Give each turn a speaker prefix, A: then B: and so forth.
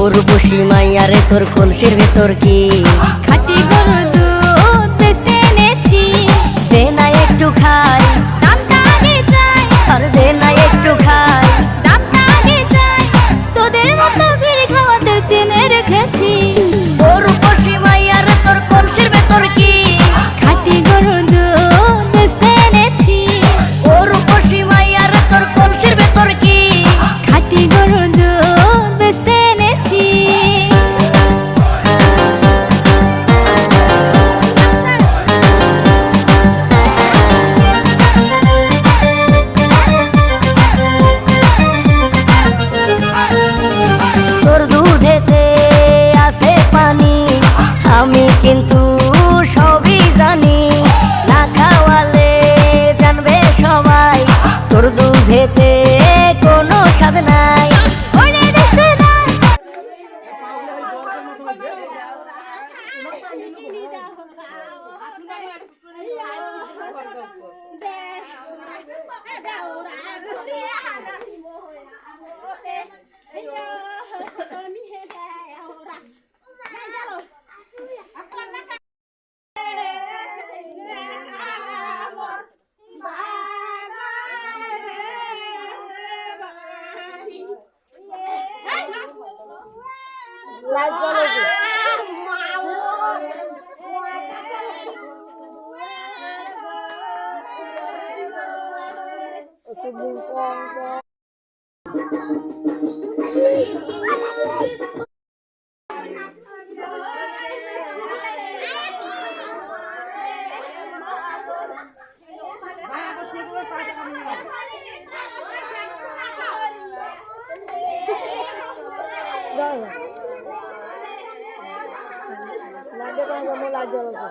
A: উর্বশী মাইয়ারে তোর কলসির ভেতর কি
B: খাটি গরুর দুধ বেচতে এনেছি।
A: দে না একটু খাই,
B: দামটা আগে চাই,
A: আর দে না একটু খাই।
B: দামটা আগে চাই, তোদের মতো ভিড় খাওয়াদের চেনে রেখেছি।
A: উর্বশী মাইয়ারে তোর কলসির ভেতর কি
B: খাটি গরুর দুধ বেচতে এনেছি।
A: উর্বশী মাইয়ারে তোর কলসির ভেতর কি
B: খাটি গরুর দুধ বেচতে এনেছি।
A: তোর দুধেতে আছে পানি, আমি কিন্তু সবই জানি। না খাওয়ালে জানবে সবাই তোর দুধেতে কোনো স্বাদ নাই।
B: ওরে দুষ্টুর দল,
A: লাইট জ্বলেছে। লাইট জ্বলেছে।